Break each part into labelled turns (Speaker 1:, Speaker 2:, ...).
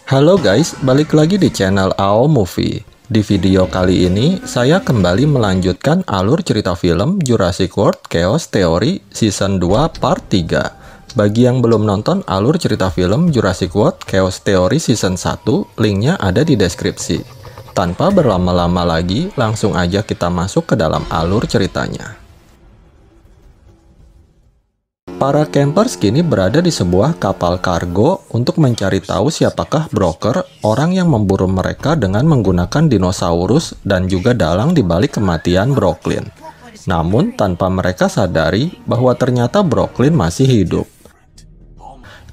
Speaker 1: Halo guys, balik lagi di channel AO Movie. Di video kali ini, saya kembali melanjutkan alur cerita film Jurassic World Chaos Theory Season 2 Part 3. Bagi yang belum nonton alur cerita film Jurassic World Chaos Theory Season 1, linknya ada di deskripsi. Tanpa berlama-lama lagi, langsung aja kita masuk ke dalam alur ceritanya. Para campers kini berada di sebuah kapal kargo untuk mencari tahu siapakah broker, orang yang memburu mereka dengan menggunakan dinosaurus dan juga dalang di balik kematian Brooklyn. Namun tanpa mereka sadari bahwa ternyata Brooklyn masih hidup.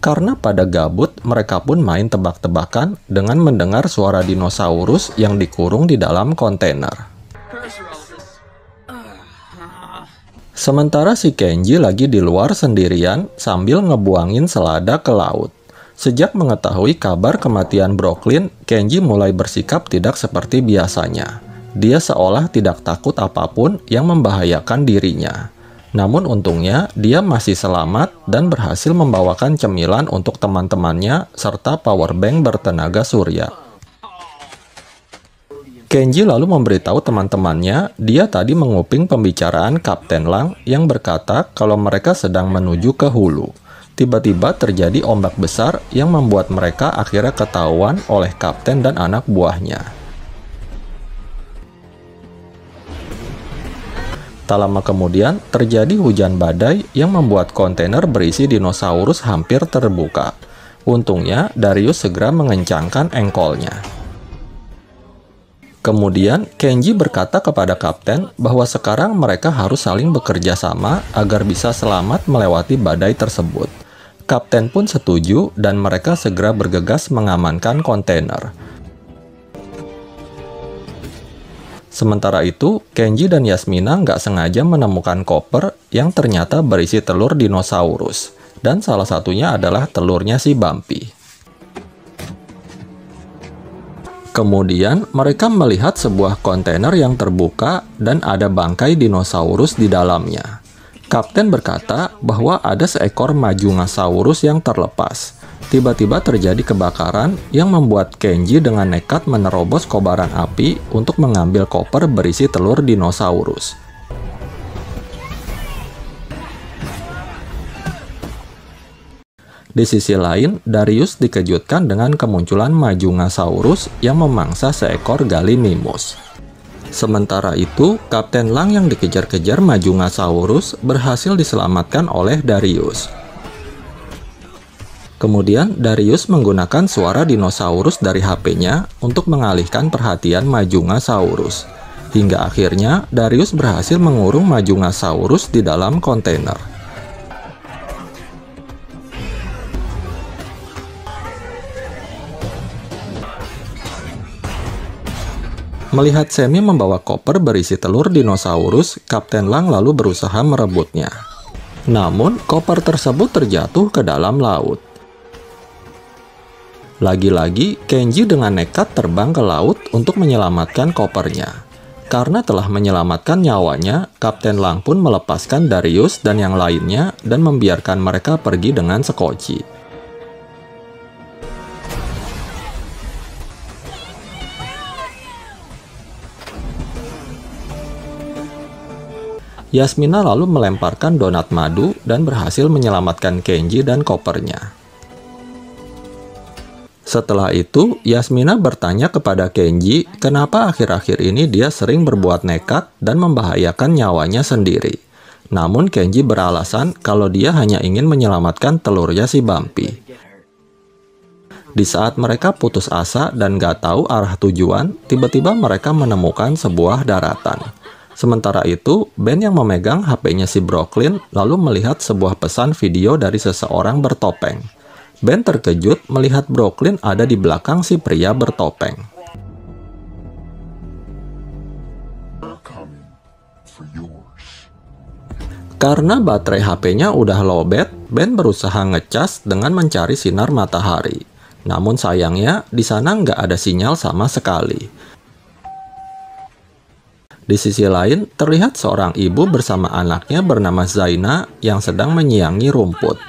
Speaker 1: Karena pada gabut, mereka pun main tebak-tebakan dengan mendengar suara dinosaurus yang dikurung di dalam kontainer. Sementara si Kenji lagi di luar sendirian sambil ngebuangin selada ke laut. Sejak mengetahui kabar kematian Brooklyn, Kenji mulai bersikap tidak seperti biasanya. Dia seolah tidak takut apapun yang membahayakan dirinya. Namun untungnya, dia masih selamat dan berhasil membawakan cemilan untuk teman-temannya serta powerbank bertenaga surya. Kenji lalu memberitahu teman-temannya dia tadi menguping pembicaraan Kapten Lang yang berkata kalau mereka sedang menuju ke hulu. Tiba-tiba terjadi ombak besar yang membuat mereka akhirnya ketahuan oleh kapten dan anak buahnya. Tak lama kemudian terjadi hujan badai yang membuat kontainer berisi dinosaurus hampir terbuka. Untungnya Darius segera mengencangkan engkolnya. Kemudian, Kenji berkata kepada kapten bahwa sekarang mereka harus saling bekerja sama agar bisa selamat melewati badai tersebut. Kapten pun setuju dan mereka segera bergegas mengamankan kontainer. Sementara itu, Kenji dan Yasmina nggak sengaja menemukan koper yang ternyata berisi telur dinosaurus. Dan salah satunya adalah telurnya si Bumpy. Kemudian, mereka melihat sebuah kontainer yang terbuka dan ada bangkai dinosaurus di dalamnya. Kapten berkata bahwa ada seekor Majungasaurus yang terlepas. Tiba-tiba terjadi kebakaran yang membuat Kenji dengan nekat menerobos kobaran api untuk mengambil koper berisi telur dinosaurus. Di sisi lain, Darius dikejutkan dengan kemunculan Majungasaurus yang memangsa seekor Gallimimus. Sementara itu, Kapten Lang yang dikejar-kejar Majungasaurus berhasil diselamatkan oleh Darius. Kemudian, Darius menggunakan suara dinosaurus dari HP-nya untuk mengalihkan perhatian Majungasaurus. Hingga akhirnya, Darius berhasil mengurung Majungasaurus di dalam kontainer. Melihat Sammy membawa koper berisi telur dinosaurus, Kapten Lang lalu berusaha merebutnya. Namun, koper tersebut terjatuh ke dalam laut. Lagi-lagi, Kenji dengan nekat terbang ke laut untuk menyelamatkan kopernya. Karena telah menyelamatkan nyawanya, Kapten Lang pun melepaskan Darius dan yang lainnya dan membiarkan mereka pergi dengan sekoci. Yasmina lalu melemparkan donat madu dan berhasil menyelamatkan Kenji dan kopernya. Setelah itu, Yasmina bertanya kepada Kenji kenapa akhir-akhir ini dia sering berbuat nekat dan membahayakan nyawanya sendiri. Namun Kenji beralasan kalau dia hanya ingin menyelamatkan telurnya si Bumpy. Di saat mereka putus asa dan gak tahu arah tujuan, tiba-tiba mereka menemukan sebuah daratan. Sementara itu, Ben yang memegang HP-nya si Brooklyn lalu melihat sebuah pesan video dari seseorang bertopeng. Ben terkejut melihat Brooklyn ada di belakang si pria bertopeng. Karena baterai HP-nya udah lowbat, Ben berusaha ngecas dengan mencari sinar matahari. Namun sayangnya, di sana nggak ada sinyal sama sekali. Di sisi lain, terlihat seorang ibu bersama anaknya bernama Zaina yang sedang menyiangi rumput.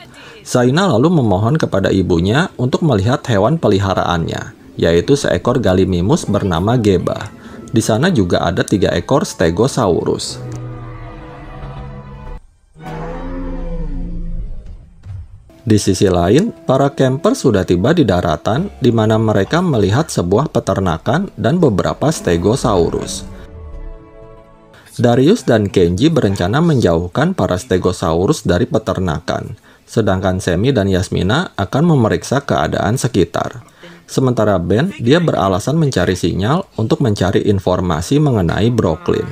Speaker 1: Zaina lalu memohon kepada ibunya untuk melihat hewan peliharaannya, yaitu seekor Gallimimus bernama Geba. Di sana juga ada 3 ekor Stegosaurus. Di sisi lain, para camper sudah tiba di daratan di mana mereka melihat sebuah peternakan dan beberapa Stegosaurus. Darius dan Kenji berencana menjauhkan para Stegosaurus dari peternakan, sedangkan Sammy dan Yasmina akan memeriksa keadaan sekitar. Sementara Ben, dia beralasan mencari sinyal untuk mencari informasi mengenai Brooklyn.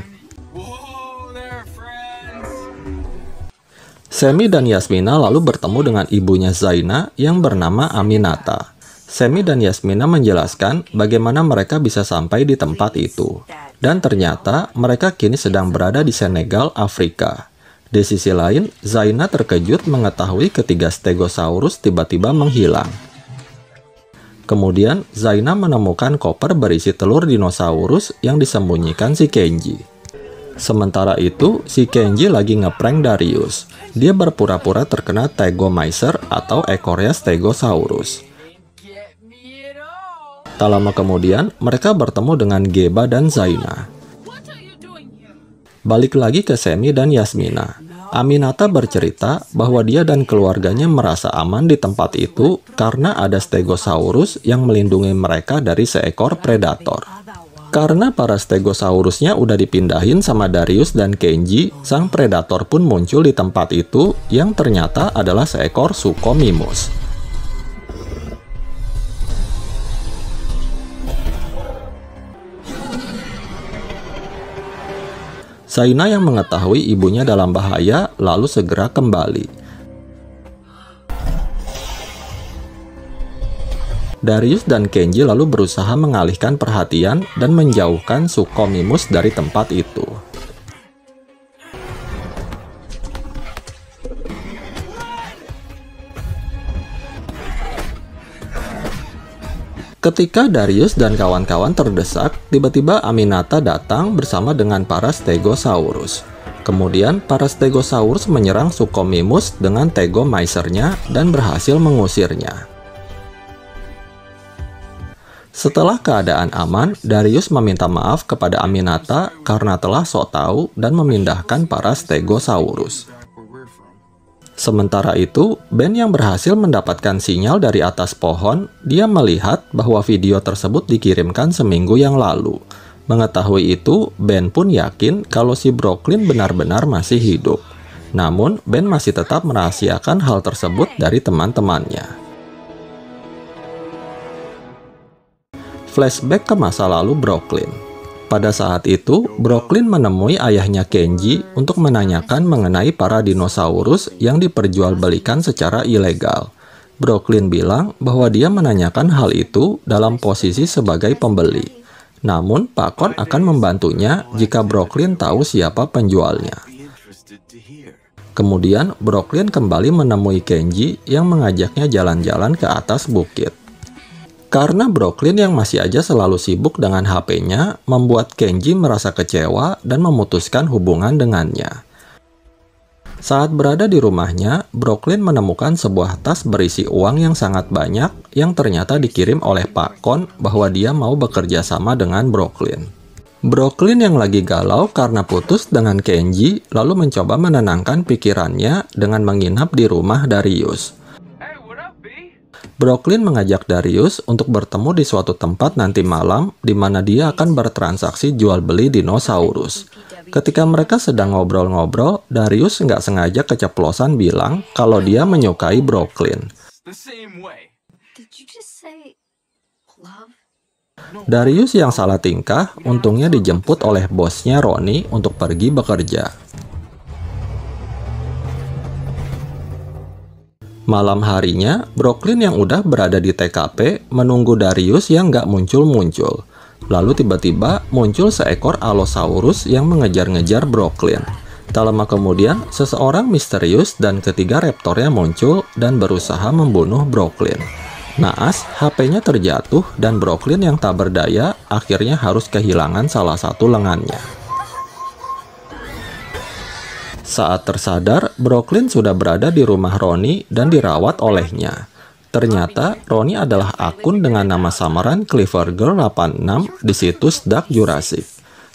Speaker 1: Sammy dan Yasmina lalu bertemu dengan ibunya Zaina yang bernama Aminata. Sammy dan Yasmina menjelaskan bagaimana mereka bisa sampai di tempat itu. Dan ternyata mereka kini sedang berada di Senegal, Afrika. Di sisi lain, Zaina terkejut mengetahui ketiga Stegosaurus tiba-tiba menghilang. Kemudian, Zaina menemukan koper berisi telur dinosaurus yang disembunyikan si Kenji. Sementara itu, si Kenji lagi ngeprank Darius. Dia berpura-pura terkena Tegomycer atau ekornya Stegosaurus. Tak lama kemudian, mereka bertemu dengan Geba dan Zaina. Balik lagi ke Sammy dan Yasmina. Aminata bercerita bahwa dia dan keluarganya merasa aman di tempat itu karena ada Stegosaurus yang melindungi mereka dari seekor predator. Karena para Stegosaurusnya udah dipindahin sama Darius dan Kenji, sang predator pun muncul di tempat itu yang ternyata adalah seekor Suchomimus. Zaina yang mengetahui ibunya dalam bahaya lalu segera kembali. Darius dan Kenji lalu berusaha mengalihkan perhatian dan menjauhkan Suchomimus dari tempat itu. Ketika Darius dan kawan-kawan terdesak, tiba-tiba Aminata datang bersama dengan para Stegosaurus. Kemudian, para Stegosaurus menyerang Suchomimus dengan Tegomycer-nya dan berhasil mengusirnya. Setelah keadaan aman, Darius meminta maaf kepada Aminata karena telah sok tahu dan memindahkan para Stegosaurus. Sementara itu, Ben yang berhasil mendapatkan sinyal dari atas pohon, dia melihat bahwa video tersebut dikirimkan seminggu yang lalu. Mengetahui itu, Ben pun yakin kalau si Brooklyn benar-benar masih hidup. Namun, Ben masih tetap merahasiakan hal tersebut dari teman-temannya. Flashback ke masa lalu Brooklyn. Pada saat itu, Brooklyn menemui ayahnya Kenji untuk menanyakan mengenai para dinosaurus yang diperjualbelikan secara ilegal. Brooklyn bilang bahwa dia menanyakan hal itu dalam posisi sebagai pembeli. Namun, Pak Kon akan membantunya jika Brooklyn tahu siapa penjualnya. Kemudian, Brooklyn kembali menemui Kenji yang mengajaknya jalan-jalan ke atas bukit. Karena Brooklyn yang masih aja selalu sibuk dengan HP-nya, membuat Kenji merasa kecewa dan memutuskan hubungan dengannya. Saat berada di rumahnya, Brooklyn menemukan sebuah tas berisi uang yang sangat banyak yang ternyata dikirim oleh Pak Kon bahwa dia mau bekerja sama dengan Brooklyn. Brooklyn yang lagi galau karena putus dengan Kenji lalu mencoba menenangkan pikirannya dengan menginap di rumah Darius. Brooklyn mengajak Darius untuk bertemu di suatu tempat nanti malam di mana dia akan bertransaksi jual beli dinosaurus. Ketika mereka sedang ngobrol-ngobrol, Darius nggak sengaja keceplosan bilang kalau dia menyukai Brooklyn. Darius yang salah tingkah untungnya dijemput oleh bosnya Ronnie untuk pergi bekerja. Malam harinya, Brooklyn yang udah berada di TKP menunggu Darius yang nggak muncul-muncul. Lalu tiba-tiba muncul seekor Allosaurus yang mengejar-ngejar Brooklyn. Tak lama kemudian, seseorang misterius dan ketiga raptornya muncul dan berusaha membunuh Brooklyn. Naas, HP-nya terjatuh dan Brooklyn yang tak berdaya akhirnya harus kehilangan salah satu lengannya. Saat tersadar, Brooklyn sudah berada di rumah Ronnie dan dirawat olehnya. Ternyata, Ronnie adalah akun dengan nama samaran Cleavergirl86 di situs Dark Jurassic.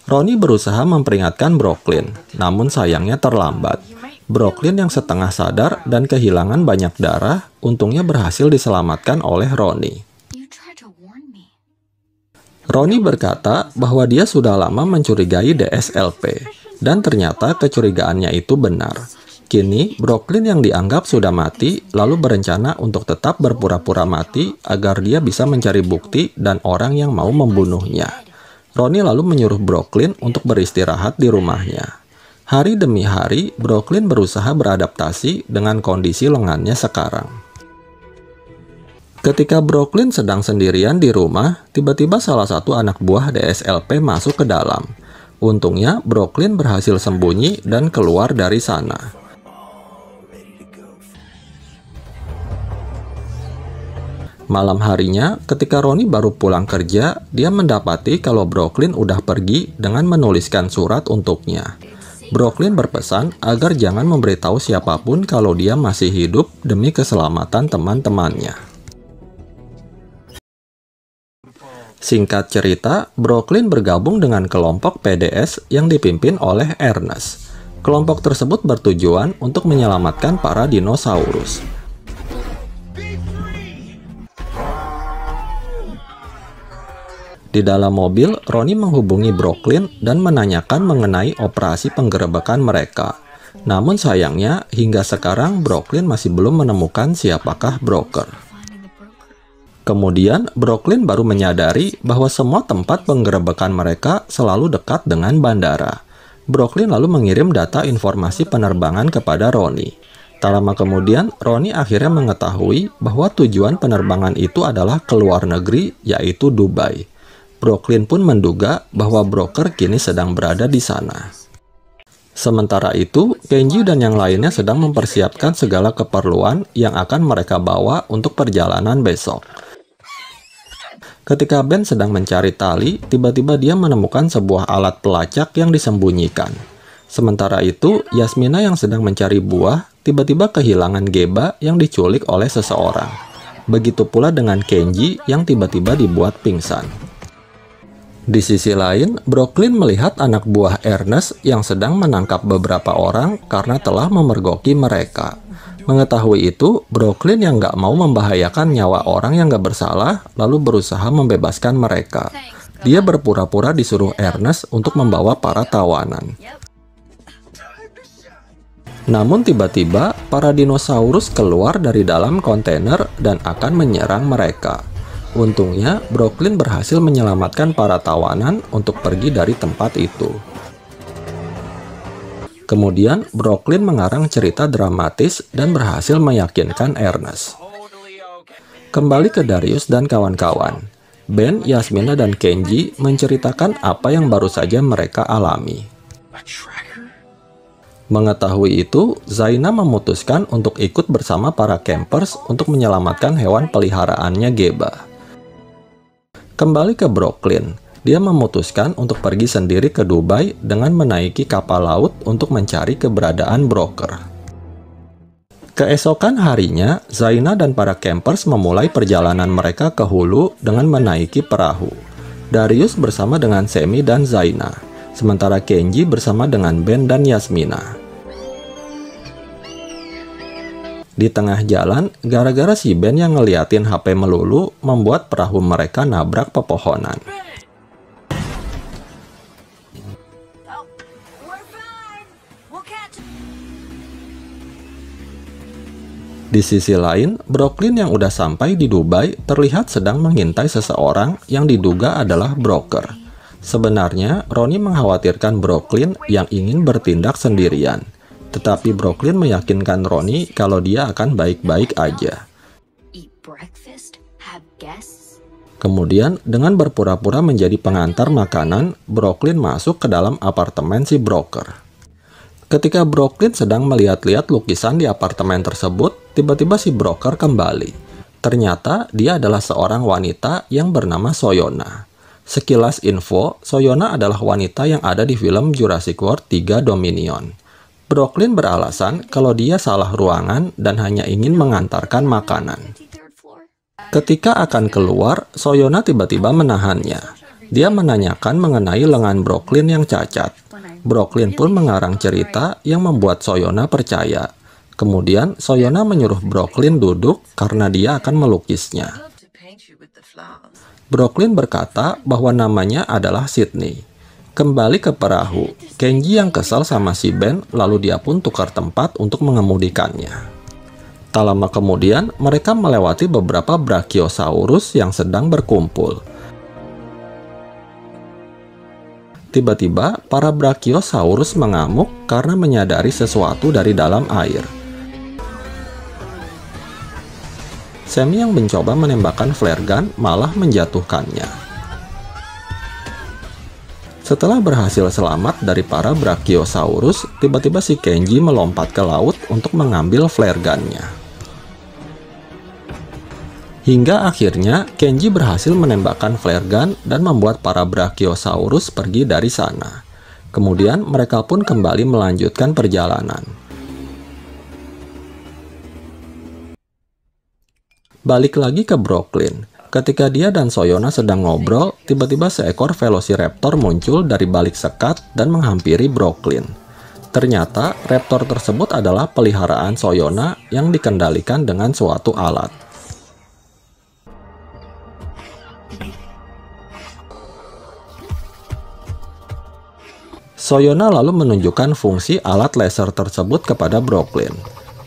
Speaker 1: Ronnie berusaha memperingatkan Brooklyn, namun sayangnya terlambat. Brooklyn yang setengah sadar dan kehilangan banyak darah, untungnya berhasil diselamatkan oleh Ronnie. Ronnie berkata bahwa dia sudah lama mencurigai DSLP, dan ternyata kecurigaannya itu benar. Kini, Brooklyn yang dianggap sudah mati, lalu berencana untuk tetap berpura-pura mati agar dia bisa mencari bukti dan orang yang mau membunuhnya. Ronnie lalu menyuruh Brooklyn untuk beristirahat di rumahnya. Hari demi hari, Brooklyn berusaha beradaptasi dengan kondisi lengannya sekarang. Ketika Brooklyn sedang sendirian di rumah, tiba-tiba salah satu anak buah DSLP masuk ke dalam. Untungnya, Brooklyn berhasil sembunyi dan keluar dari sana. Malam harinya, ketika Ronnie baru pulang kerja, dia mendapati kalau Brooklyn udah pergi dengan menuliskan surat untuknya. Brooklyn berpesan agar jangan memberitahu siapapun kalau dia masih hidup demi keselamatan teman-temannya. Singkat cerita, Brooklyn bergabung dengan kelompok PDS yang dipimpin oleh Ernest. Kelompok tersebut bertujuan untuk menyelamatkan para dinosaurus. Di dalam mobil, Ronnie menghubungi Brooklyn dan menanyakan mengenai operasi penggerebekan mereka. Namun sayangnya, hingga sekarang Brooklyn masih belum menemukan siapakah broker. Kemudian, Brooklyn baru menyadari bahwa semua tempat penggerebekan mereka selalu dekat dengan bandara. Brooklyn lalu mengirim data informasi penerbangan kepada Ronnie. Tak lama kemudian, Ronnie akhirnya mengetahui bahwa tujuan penerbangan itu adalah ke luar negeri, yaitu Dubai. Brooklyn pun menduga bahwa broker kini sedang berada di sana. Sementara itu, Kenji dan yang lainnya sedang mempersiapkan segala keperluan yang akan mereka bawa untuk perjalanan besok. Ketika Ben sedang mencari tali, tiba-tiba dia menemukan sebuah alat pelacak yang disembunyikan. Sementara itu, Yasmina yang sedang mencari buah, tiba-tiba kehilangan Geba yang diculik oleh seseorang. Begitu pula dengan Kenji yang tiba-tiba dibuat pingsan. Di sisi lain, Brooklyn melihat anak buah Ernest yang sedang menangkap beberapa orang karena telah memergoki mereka. Mengetahui itu, Brooklyn yang gak mau membahayakan nyawa orang yang gak bersalah, lalu berusaha membebaskan mereka. Dia berpura-pura disuruh Ernest untuk membawa para tawanan. Namun tiba-tiba, para dinosaurus keluar dari dalam kontainer dan akan menyerang mereka. Untungnya, Brooklyn berhasil menyelamatkan para tawanan untuk pergi dari tempat itu. Kemudian, Brooklyn mengarang cerita dramatis dan berhasil meyakinkan Ernest. Kembali ke Darius dan kawan-kawan. Ben, Yasmina, dan Kenji menceritakan apa yang baru saja mereka alami. Mengetahui itu, Zaina memutuskan untuk ikut bersama para campers untuk menyelamatkan hewan peliharaannya Geba. Kembali ke Brooklyn. Dia memutuskan untuk pergi sendiri ke Dubai dengan menaiki kapal laut untuk mencari keberadaan broker. Keesokan harinya, Zaina dan para campers memulai perjalanan mereka ke hulu dengan menaiki perahu. Darius bersama dengan Semi dan Zaina, sementara Kenji bersama dengan Ben dan Yasmina. Di tengah jalan, gara-gara si Ben yang ngeliatin HP melulu, membuat perahu mereka nabrak pepohonan. Di sisi lain, Brooklyn yang udah sampai di Dubai terlihat sedang mengintai seseorang yang diduga adalah broker. Sebenarnya, Ronnie mengkhawatirkan Brooklyn yang ingin bertindak sendirian. Tetapi Brooklyn meyakinkan Ronnie kalau dia akan baik-baik aja. Kemudian, dengan berpura-pura menjadi pengantar makanan, Brooklyn masuk ke dalam apartemen si broker. Ketika Brooklyn sedang melihat-lihat lukisan di apartemen tersebut, tiba-tiba si broker kembali. Ternyata dia adalah seorang wanita yang bernama Soyona. Sekilas info, Soyona adalah wanita yang ada di film Jurassic World 3 Dominion. Brooklyn beralasan kalau dia salah ruangan dan hanya ingin mengantarkan makanan. Ketika akan keluar, Soyona tiba-tiba menahannya. Dia menanyakan mengenai lengan Brooklyn yang cacat. Brooklyn pun mengarang cerita yang membuat Soyona percaya. Kemudian, Soyona menyuruh Brooklyn duduk karena dia akan melukisnya. Brooklyn berkata bahwa namanya adalah Sydney. Kembali ke perahu, Kenji yang kesal sama si Ben, lalu dia pun tukar tempat untuk mengemudikannya. Tak lama kemudian, mereka melewati beberapa Brachiosaurus yang sedang berkumpul. Tiba-tiba, para Brachiosaurus mengamuk karena menyadari sesuatu dari dalam air. Sammy yang mencoba menembakkan flare gun malah menjatuhkannya. Setelah berhasil selamat dari para Brachiosaurus, tiba-tiba si Kenji melompat ke laut untuk mengambil flare gun-nya. Hingga akhirnya, Kenji berhasil menembakkan flare gun dan membuat para Brachiosaurus pergi dari sana. Kemudian mereka pun kembali melanjutkan perjalanan. Balik lagi ke Brooklyn. Ketika dia dan Soyona sedang ngobrol, tiba-tiba seekor Velociraptor muncul dari balik sekat dan menghampiri Brooklyn. Ternyata, raptor tersebut adalah peliharaan Soyona yang dikendalikan dengan suatu alat. Soyona lalu menunjukkan fungsi alat laser tersebut kepada Brooklyn.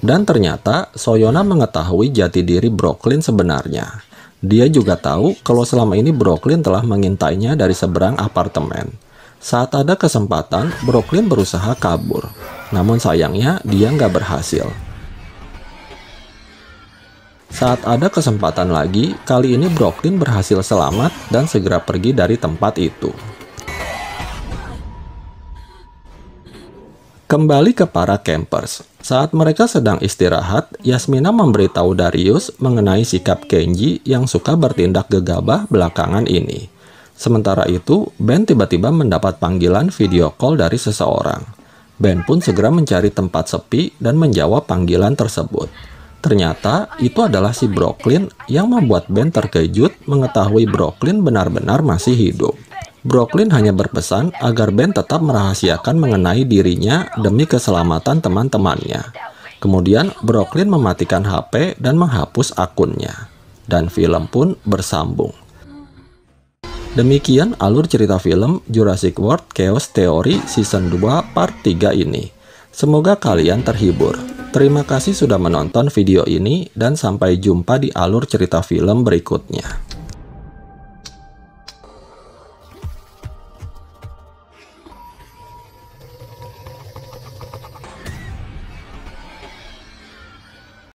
Speaker 1: Dan ternyata, Soyona mengetahui jati diri Brooklyn sebenarnya. Dia juga tahu kalau selama ini Brooklyn telah mengintainya dari seberang apartemen. Saat ada kesempatan, Brooklyn berusaha kabur. Namun sayangnya, dia nggak berhasil. Saat ada kesempatan lagi, kali ini Brooklyn berhasil selamat dan segera pergi dari tempat itu. Kembali ke para campers. Saat mereka sedang istirahat, Yasmina memberitahu Darius mengenai sikap Kenji yang suka bertindak gegabah belakangan ini. Sementara itu, Ben tiba-tiba mendapat panggilan video call dari seseorang. Ben pun segera mencari tempat sepi dan menjawab panggilan tersebut. Ternyata, itu adalah si Brooklyn yang membuat Ben terkejut mengetahui Brooklyn benar-benar masih hidup. Brooklyn hanya berpesan agar Ben tetap merahasiakan mengenai dirinya demi keselamatan teman-temannya. Kemudian Brooklyn mematikan HP dan menghapus akunnya. Dan film pun bersambung. Demikian alur cerita film Jurassic World Chaos Theory Season 2 Part 3 ini. Semoga kalian terhibur. Terima kasih sudah menonton video ini dan sampai jumpa di alur cerita film berikutnya.